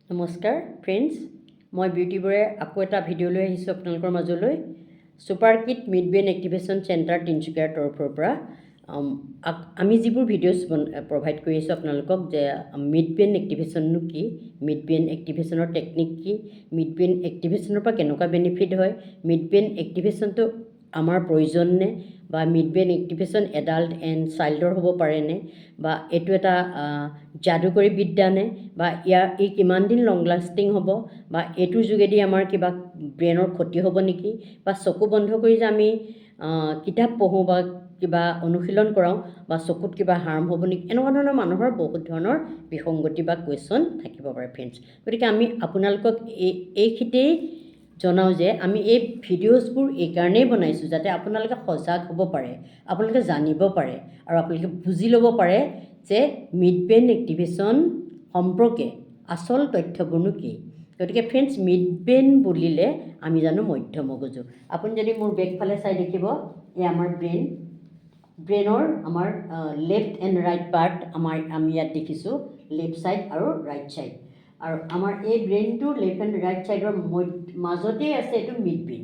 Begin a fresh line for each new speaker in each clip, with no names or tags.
নমস্কাৰ ফ্ৰেণ্ডছ, মই বিউটি বৰে আকৌ এটা ভিডিঅ' লৈ আহিছোঁ আপোনালোকৰ মাজলৈ। Super kit mid brain activation centre তিনিচুকীয়াৰ তৰফৰ পৰা আমি যিবোৰ ভিডিঅ'ছ প্ৰভাইড কৰি আছোঁ আপোনালোকক যে মিড ব্ৰেইন এক্টিভেশ্যননো কি, মিড ব্ৰেইন এক্টিভেশ্যনৰ টেকনিক কি, মিড ব্ৰেইন এক্টিভেশ্যনৰ পৰা কেনেকুৱা বেনিফিট হয়, মিড ব্ৰেইন এক্টিভেশ্যনটো আমাৰ প্ৰয়োজন নে, বা mid brain activation adult and চাইল্ডৰ হ'ব পাৰেনে, বা এইটো এটা যাদুকৰী বিদ্যা নে, বা ই কিমান দিন লং লাষ্টিং হ'ব, বা এইটোৰ যোগেদি আমাৰ কিবা ব্ৰেইনৰ ক্ষতি হ'ব নেকি, বা চকু বন্ধ কৰি যে আমি কিতাপ পঢ়োঁ বা কিবা অনুশীলন কৰাওঁ বা চকুত কিবা হাৰ্ম হ'ব নেকি, এনেকুৱা ধৰণৰ মানুহৰ বহুত ধৰণৰ বিসংগতি বা কুৱেশ্যন থাকিব পাৰে ফ্ৰেণ্ডছ। গতিকে আমি আপোনালোকক এইখিনিতেই জনাওঁ যে আমি এই ভিডিঅ'ছবোৰ এইকাৰণেই বনাইছোঁ যাতে আপোনালোকে সজাগ হ'ব পাৰে, আপোনালোকে জানিব পাৰে আৰু আপোনালোকে বুজি ল'ব পাৰে যে মিড ব্ৰেইন এক্টিভেশ্যন সম্পৰ্কে আচল তথ্যবোৰনো কি। গতিকে ফ্ৰেণ্ডছ, মিড ব্ৰেইন বুলিলে আমি জানো মধ্য মগজু। আপুনি যদি মোৰ বেকফালে চাই দেখিব, এই আমাৰ ব্ৰেইনৰ আমাৰ লেফ্ট এণ্ড ৰাইট পাৰ্ট আমি ইয়াত দেখিছোঁ, লেফ্ট ছাইড আৰু ৰাইট ছাইড। আৰু আমাৰ এই ব্ৰেইনটোৰ লেফ্ট এণ্ড ৰাইট ছাইডৰ মাজতেই আছে এইটো মিড ব্ৰেইন।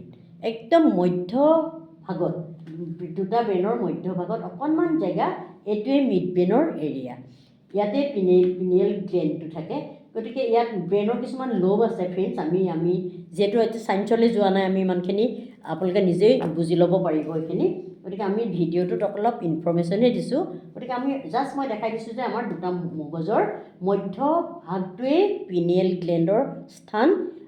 একদম মধ্য ভাগত, দুটা ব্ৰেইনৰ মধ্য ভাগত অকণমান জেগা, এইটোৱে মিড ব্ৰেইনৰ এৰিয়া। ইয়াতে পিনিয়েল গ্লেণ্ডটো থাকে। গতিকে ইয়াত ব্ৰেইনৰ কিছুমান লোব আছে ফ্ৰেণ্ডছ। আমি যিহেতু এতিয়া ছায়েন্সলৈ যোৱা নাই, আমি ইমানখিনি আপোনালোকে নিজেই বুজি ল'ব পাৰিব এইখিনি। গতিকে আমি ভিডিঅ'টোত অলপ ইনফৰ্মেশ্যনহে দিছোঁ। গতিকে আমি মই দেখাই দিছোঁ যে আমাৰ দুটা মগজৰ মধ্য ভাগটোৱেই পিনিয়েল গ্লেণ্ডৰ স্থান,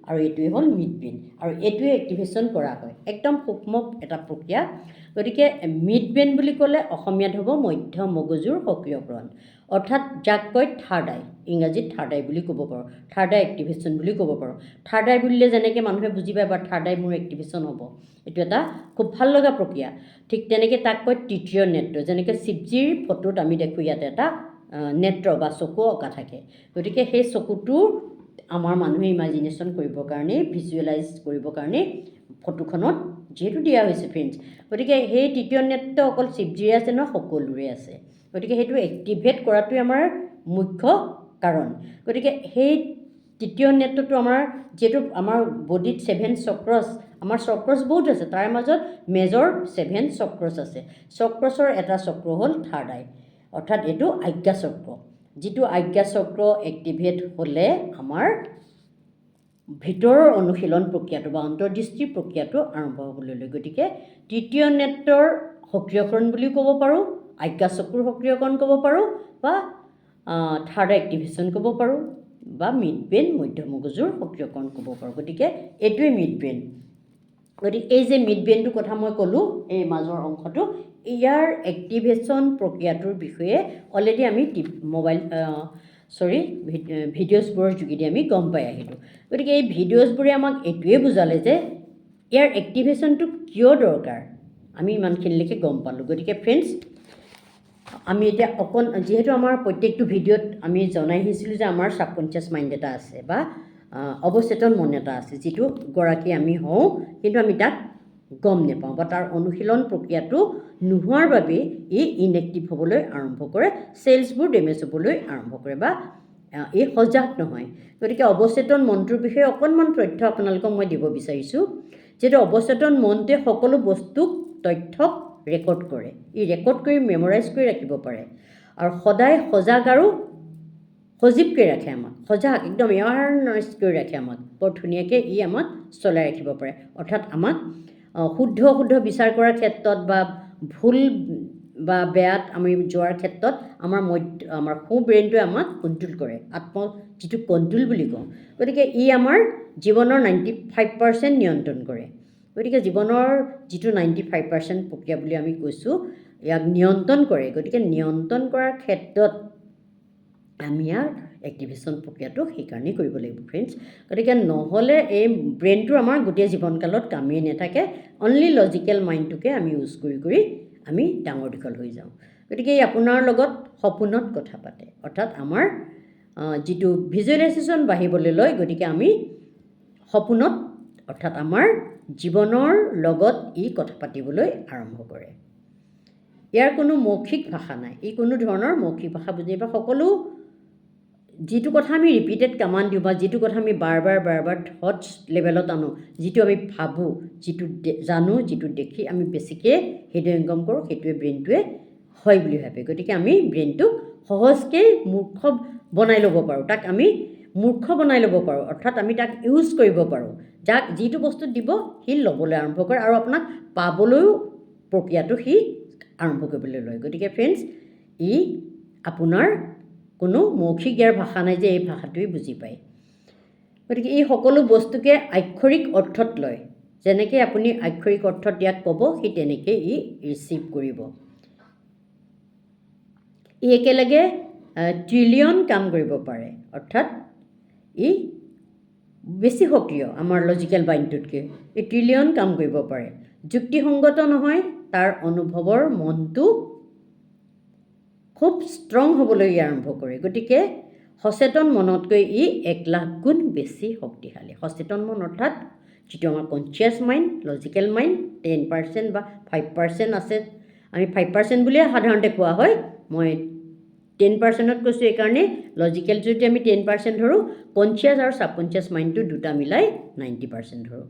আৰু এইটোৱে হ'ল মিড ব্ৰেইন, আৰু এইটোৱে এক্টিভেশ্যন কৰা হয়। একদম সূক্ষ্ম এটা প্ৰক্ৰিয়া। গতিকে মিড ব্ৰেইন বুলি ক'লে অসমীয়াত হ'ব মধ্য মগজুৰ সক্ৰিয়কৰণ, অৰ্থাৎ যাক কয় থাৰ্ড আই, ইংৰাজীত থাৰ্ড আই বুলি ক'ব পাৰোঁ, থাৰ্ড আই এক্টিভেশ্যন বুলি ক'ব পাৰোঁ। থাৰ্ড আই বুলিলে যেনেকৈ মানুহে বুজি পায় বা থাৰ্ড আই মোৰ এক্টিভেশ্যন হ'ব, এইটো এটা খুব ভাল লগা প্ৰক্ৰিয়া। ঠিক তেনেকৈ তাক কয় তৃতীয় নেত্ৰ, যেনেকৈ শিৱজীৰ ফটোত আমি দেখোঁ ইয়াতে এটা নেত্ৰ বা চকু অঁকা থাকে। গতিকে সেই চকুটো আমাৰ মানুহে ইমাজিনেশ্যন কৰিবৰ কাৰণে, ভিজুৱেলাইজ কৰিবৰ কাৰণে ফটোখনত যিহেতু দিয়া হৈছে ফ্ৰেণ্ডছ। গতিকে সেই তৃতীয় নেত্ৰ অকল শিৱজীৰে আছে নহয়, সকলোৰে আছে। গতিকে সেইটো এক্টিভেট কৰাটোৱে আমাৰ মুখ্য কাৰণ। গতিকে সেই তৃতীয় নেত্ৰটো আমাৰ, যিহেতু আমাৰ বডিত 7 চক্ৰছ, আমাৰ চক্ৰছ বহুত আছে, তাৰ মাজত মেজৰ 7 চক্ৰছ আছে। চক্ৰছৰ এটা চক্ৰ হ'ল থাৰ্ড আই, অৰ্থাৎ এইটো আজ্ঞা চক্ৰ। যিটো আজ্ঞা চক্ৰ এক্টিভেট হ'লে আমাৰ ভিতৰৰ অনুশীলন প্ৰক্ৰিয়াটো বা অন্তৰ্দৃষ্টিৰ প্ৰক্ৰিয়াটো আৰম্ভ হ'বলৈ লয়। গতিকে তৃতীয় নেত্ৰৰ সক্ৰিয়কৰণ বুলিও ক'ব পাৰোঁ, আজ্ঞা চক্ৰৰ সক্ৰিয়কৰণ ক'ব পাৰোঁ, বা থাৰ্ড এক্টিভেশ্যন ক'ব পাৰোঁ, বা মিড ব্ৰেইন মধ্য মগজুৰ সক্ৰিয়কৰণ ক'ব পাৰোঁ। গতিকে এইটোৱে মিড ব্ৰেইন। গতিকে এই যে মিড ব্ৰেইনটোৰ কথা মই ক'লোঁ, এই মাজৰ অংশটো, ইয়াৰ এক্টিভেশ্যন প্ৰক্ৰিয়াটোৰ বিষয়ে অলৰেডি আমি ভিডিঅ'ছবোৰৰ যোগেদি আমি গম পাই আহিলোঁ। গতিকে এই ভিডিঅ'ছবোৰে আমাক এইটোৱে বুজালে যে ইয়াৰ এক্টিভেশ্যনটো কিয় দৰকাৰ, আমি ইমানখিনিলৈকে গম পালোঁ। গতিকে ফ্ৰেণ্ডছ, আমি এতিয়া যিহেতু আমাৰ প্ৰত্যেকটো ভিডিঅ'ত আমি জনাই আহিছিলোঁ যে আমাৰ ছাবকনচিয়াছ মাইণ্ড এটা আছে বা অৱচেতন মন এটা আছে, যিটো গৰাকী আমি হওঁ, কিন্তু আমি তাক গম নাপাওঁ, বা তাৰ অনুশীলন প্ৰক্ৰিয়াটো নোহোৱাৰ বাবেই ই ইনএক্টিভ হ'বলৈ আৰম্ভ কৰে, চেলছবোৰ ডেমেজ হ'বলৈ আৰম্ভ কৰে, বা ই সজাগ নহয়। গতিকে অৱচেতন মনটোৰ বিষয়ে অকণমান তথ্য আপোনালোকক মই দিব বিচাৰিছোঁ। যিহেতু অৱচেতন মনটোৱে সকলো বস্তুক, তথ্যক ৰেকৰ্ড কৰে, ই ৰেকৰ্ড কৰি মেমৰাইজ কৰি ৰাখিব পাৰে, আৰু সদায় সজাগ আৰু সজীৱকৈ ৰাখে আমাক, সজাগ একদম এৱাৰনেছ কৰি ৰাখে আমাক, বৰ ধুনীয়াকৈ ই আমাক চলাই ৰাখিব পাৰে। অৰ্থাৎ আমাক শুদ্ধ বিচাৰ কৰাৰ ক্ষেত্ৰত বা ভুল বা বেয়াত আমি যোৱাৰ ক্ষেত্ৰত আমাৰ সু ব্ৰেইনটোৱে আমাক কণ্ট্ৰল কৰে, যিটো কণ্ট্ৰল বুলি কওঁ। গতিকে ই আমাৰ জীৱনৰ 95% নিয়ন্ত্ৰণ কৰে। গতিকে জীৱনৰ যিটো 95% প্ৰক্ৰিয়া বুলি আমি কৈছোঁ, ইয়াক নিয়ন্ত্ৰণ কৰে। গতিকে নিয়ন্ত্ৰণ কৰাৰ ক্ষেত্ৰত আমি ইয়াৰ এক্টিভেশ্যন প্ৰক্ৰিয়াটো সেইকাৰণেই কৰিব লাগিব ফ্ৰেণ্ডছ। গতিকে নহ'লে এই ব্ৰেইনটো আমাৰ গোটেই জীৱনকালত কামেই নাথাকে, অনলি লজিকেল মাইণ্ডটোকে আমি ইউজ কৰি আমি ডাঙৰ দীঘল হৈ যাওঁ। গতিকে এই আপোনাৰ লগত সপোনত কথা পাতে, অৰ্থাৎ আমাৰ যিটো ভিজুৱেলাইজেশ্যন বাঢ়িবলৈ লয়। গতিকে আমি সপোনত, অৰ্থাৎ আমাৰ জীৱনৰ লগত ই কথা পাতিবলৈ আৰম্ভ কৰে। ইয়াৰ কোনো মৌখিক ভাষা নাই, ই কোনো ধৰণৰ মৌখিক ভাষা বুজি পায়, সকলো যিটো কথা আমি ৰিপিটেড কমাণ্ড দিওঁ বা যিটো কথা আমি বাৰ বাৰ থটছ লেভেলত আনো, যিটো আমি ভাবোঁ, যিটো জানো, যিটো দেখি আমি বেছিকৈ হৃদয়ংগম কৰোঁ, সেইটোৱে ব্ৰেইনটোৱে হয় বুলি ভাবে। গতিকে আমি ব্ৰেইনটোক সহজকৈ মূৰ্খ বনাই ল'ব পাৰোঁ, তাক আমি মূৰ্খ বনাই ল'ব পাৰোঁ, অৰ্থাৎ আমি তাক ইউজ কৰিব পাৰোঁ। যাক যিটো বস্তু দিব সি ল'বলৈ আৰম্ভ কৰে আৰু আপোনাক পাবলৈও প্ৰক্ৰিয়াটো সি আৰম্ভ কৰিবলৈ লয়। গতিকে ফ্ৰেণ্ডছ, ই আপোনাৰ কোনো মৌখিক ইয়াৰ ভাষা নাই যে এই ভাষাটোৱে বুজি পায়। গতিকে এই সকলো বস্তুকে আক্ষৰিক অৰ্থত লয়। যেনেকৈ আপুনি আক্ষৰিক অৰ্থত ইয়াক ক'ব, সি তেনেকৈ ই ৰিচিভ কৰিব। ই একেলগে ট্ৰিলিয়ন কাম কৰিব পাৰে, অৰ্থাৎ ই বেছি সক্ৰিয় আমাৰ লজিকেল মাইণ্ডটোতকৈ। ই ট্ৰিলিয়ন কাম কৰিব পাৰে। যুক্তিসংগত নহয়, তাৰ অনুভৱৰ মনটো খুব ষ্ট্ৰং হ'বলৈ আৰম্ভ কৰে। গতিকে সচেতন মনতকৈ ই 1,00,000 গুণ বেছি শক্তিশালী। সচেতন মন অৰ্থাৎ যিটো আমাৰ কনচিয়াছ মাইণ্ড, লজিকেল মাইণ্ড 10% বা 5% আছে। আমি 5% বুলিয়ে সাধাৰণতে কোৱা হয়, মই 10%ত কৈছোঁ এইকাৰণে। লজিকেল যদি আমি 10% ধৰোঁ, কনচিয়াছ আৰু ছাবকনচিয়াছ মাইণ্ডটো দুটা মিলাই 90% ধৰোঁ।